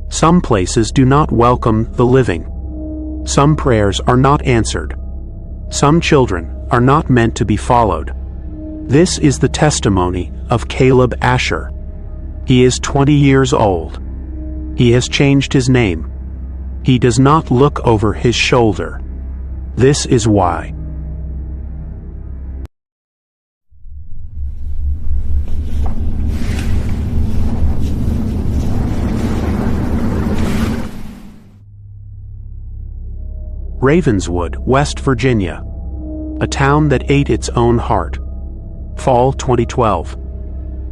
Some places do not welcome the living. Some prayers are not answered. Some children are not meant to be followed. This is the testimony of Caleb Asher. He is 20 years old. He has changed his name. He does not look over his shoulder. This is why. Ravenswood, West Virginia. A town that ate its own heart. Fall 2012.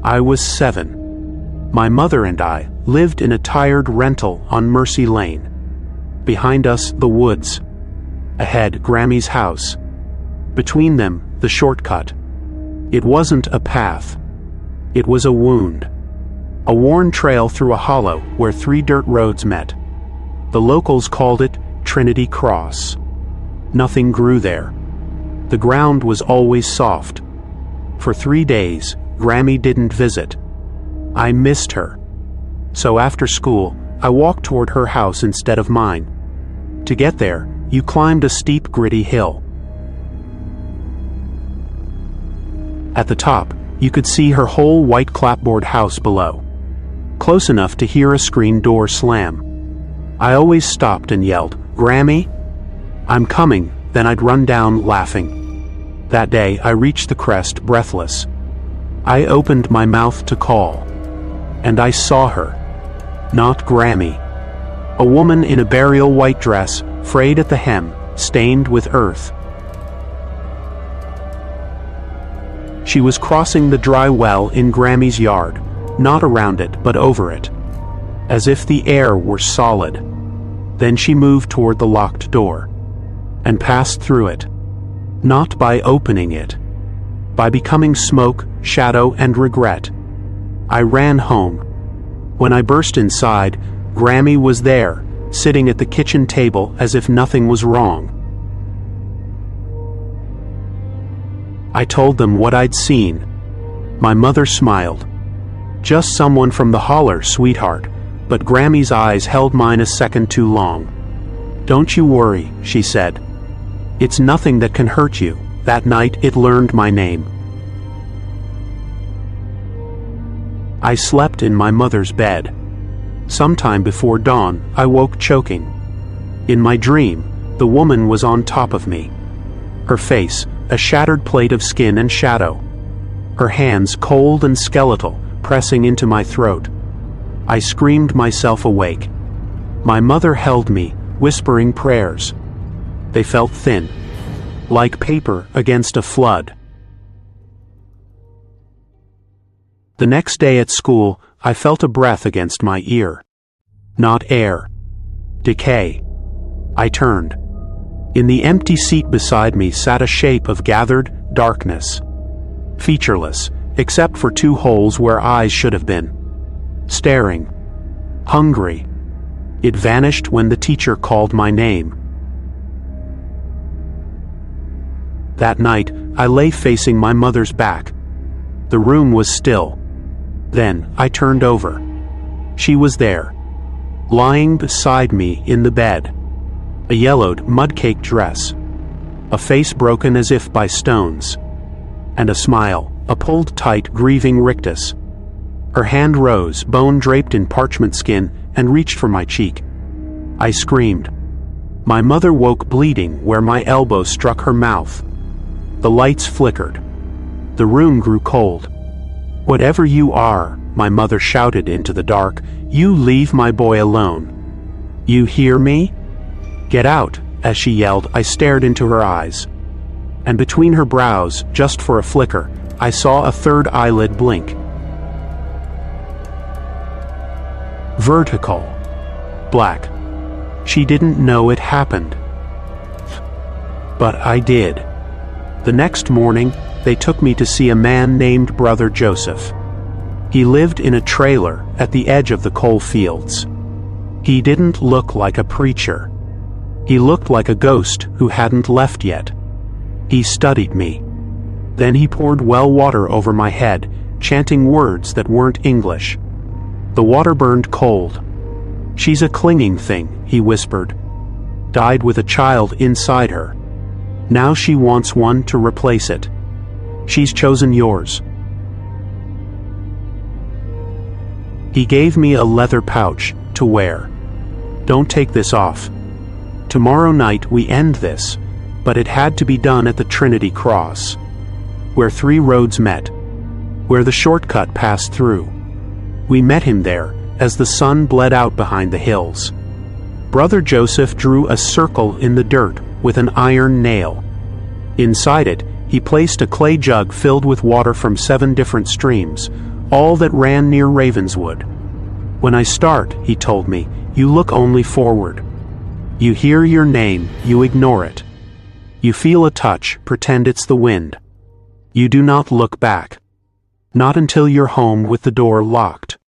I was 7. My mother and I lived in a tired rental on Mercy Lane. Behind us, the woods. Ahead, Grammy's house. Between them, the shortcut. It wasn't a path. It was a wound. A worn trail through a hollow where 3 dirt roads met. The locals called it Trinity Cross. Nothing grew there. The ground was always soft. For 3 days, Grammy didn't visit. I missed her. So after school, I walked toward her house instead of mine. To get there, you climbed a steep, gritty hill. At the top, you could see her whole white clapboard house below, close enough to hear a screen door slam. I always stopped and yelled, "Grammy, I'm coming," then I'd run down laughing. That day, I reached the crest breathless. I opened my mouth to call, and I saw her. Not Grammy. A woman in a burial white dress, frayed at the hem, stained with earth. She was crossing the dry well in Grammy's yard, not around it but over it, as if the air were solid. Then she moved toward the locked door, and passed through it, not by opening it, by becoming smoke, shadow, and regret. I ran home. When I burst inside, Grammy was there, sitting at the kitchen table as if nothing was wrong. I told them what I'd seen. My mother smiled. "Just someone from the holler, sweetheart," but Grammy's eyes held mine a second too long. "Don't you worry," she said. "It's nothing that can hurt you." That night it learned my name. I slept in my mother's bed. Sometime before dawn, I woke choking. In my dream, the woman was on top of me. Her face, a shattered plate of skin and shadow. Her hands, cold and skeletal, pressing into my throat. I screamed myself awake. My mother held me, whispering prayers. They felt thin, like paper against a flood. The next day at school, I felt a breath against my ear. Not air. Decay. I turned. In the empty seat beside me sat a shape of gathered darkness. Featureless, except for 2 holes where eyes should have been. Staring. Hungry. It vanished when the teacher called my name. That night, I lay facing my mother's back. The room was still. Then, I turned over. She was there, lying beside me in the bed. A yellowed, mud-caked dress. A face broken as if by stones. And a smile, a pulled-tight, grieving rictus. Her hand rose, bone draped in parchment skin, and reached for my cheek. I screamed. My mother woke bleeding where my elbow struck her mouth. The lights flickered. The room grew cold. "Whatever you are," my mother shouted into the dark, "you leave my boy alone. You hear me? Get out." As she yelled, I stared into her eyes. And between her brows, just for a flicker, I saw a third eyelid blink. Vertical. Black. She didn't know it happened. But I did. The next morning, they took me to see a man named Brother Joseph. He lived in a trailer at the edge of the coal fields. He didn't look like a preacher. He looked like a ghost who hadn't left yet. He studied me. Then he poured well water over my head, chanting words that weren't English. The water burned cold. She's a clinging thing, he whispered. Died with a child inside her. Now she wants one to replace it. She's chosen yours. He gave me a leather pouch to wear. Don't take this off. Tomorrow night we end this, but it had to be done at the Trinity Cross, where 3 roads met, where the shortcut passed through. We met him there as the sun bled out behind the hills. Brother Joseph drew a circle in the dirt with an iron nail. Inside it, he placed a clay jug filled with water from 7 different streams, all that ran near Ravenswood. When I start, he told me, you look only forward. You hear your name, you ignore it. You feel a touch, pretend it's the wind. You do not look back. Not until you're home with the door locked.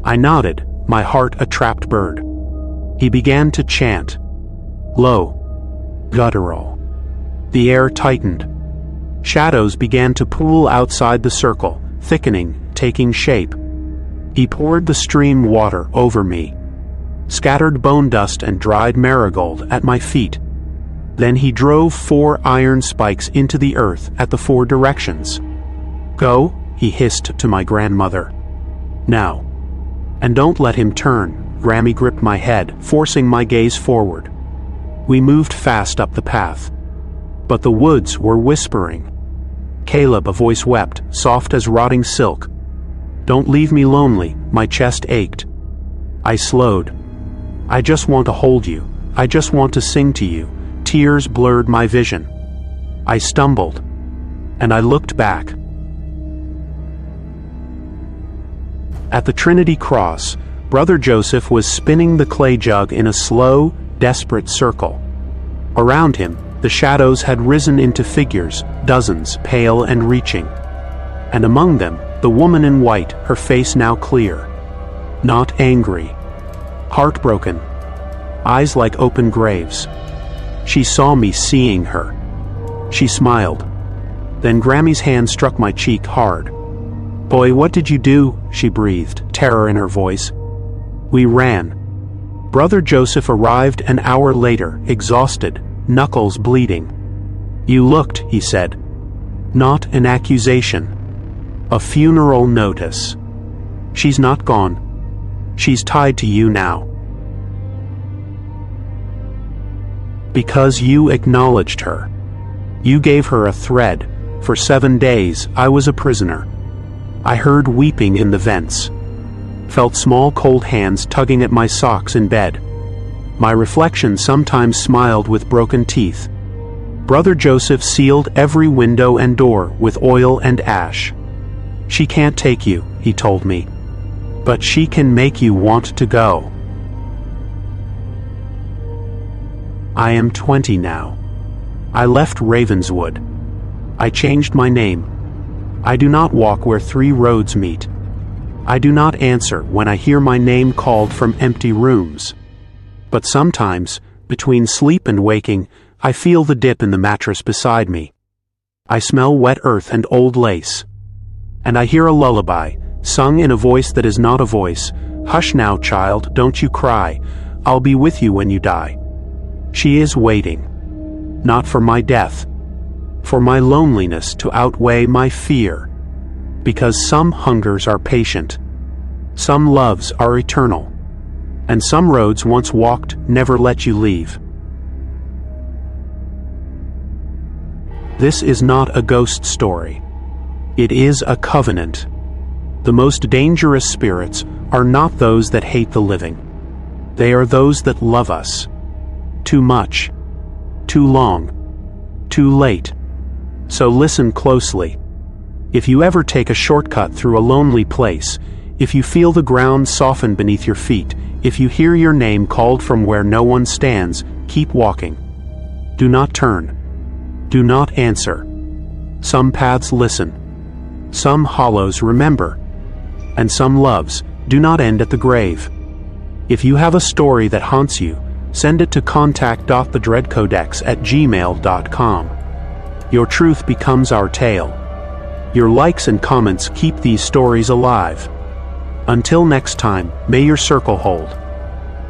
I nodded, my heart a trapped bird. He began to chant. Low, guttural. The air tightened. Shadows began to pool outside the circle, thickening, taking shape. He poured the stream water over me, scattered bone dust and dried marigold at my feet. Then he drove 4 iron spikes into the earth at the 4 directions. Go, he hissed to my grandmother. Now. And don't let him turn. Grammy gripped my head, forcing my gaze forward. We moved fast up the path. But the woods were whispering. Caleb, a voice wept, soft as rotting silk. Don't leave me lonely, my chest ached. I slowed. I just want to hold you. I just want to sing to you. Tears blurred my vision. I stumbled. And I looked back. At the Trinity Cross, Brother Joseph was spinning the clay jug in a slow, desperate circle. Around him, the shadows had risen into figures, dozens, pale and reaching. And among them, the woman in white, her face now clear. Not angry. Heartbroken. Eyes like open graves. She saw me seeing her. She smiled. Then Grammy's hand struck my cheek hard. Boy, what did you do? She breathed, terror in her voice. We ran. Brother Joseph arrived an hour later, exhausted, knuckles bleeding. You looked, he said. Not an accusation. A funeral notice. She's not gone. She's tied to you now. Because you acknowledged her. You gave her a thread. For 7 days, I was a prisoner. I heard weeping in the vents. Felt small cold hands tugging at my socks in bed. My reflection sometimes smiled with broken teeth. Brother Joseph sealed every window and door with oil and ash. She can't take you, he told me. But she can make you want to go. I am 20 now. I left Ravenswood. I changed my name. I do not walk where 3 roads meet. I do not answer when I hear my name called from empty rooms. But sometimes, between sleep and waking, I feel the dip in the mattress beside me. I smell wet earth and old lace. And I hear a lullaby, sung in a voice that is not a voice. Hush now, child, don't you cry. I'll be with you when you die. She is waiting. Not for my death. For my loneliness to outweigh my fear. Because some hungers are patient. Some loves are eternal. And some roads once walked never let you leave. This is not a ghost story. It is a covenant. The most dangerous spirits are not those that hate the living. They are those that love us. Too much. Too long. Too late. So listen closely. If you ever take a shortcut through a lonely place, if you feel the ground soften beneath your feet, if you hear your name called from where no one stands, keep walking. Do not turn. Do not answer. Some paths listen. Some hollows remember. And some loves do not end at the grave. If you have a story that haunts you, send it to contact.thedreadcodex@gmail.com. Your truth becomes our tale. Your likes and comments keep these stories alive. Until next time, may your circle hold.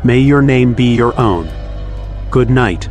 May your name be your own. Good night.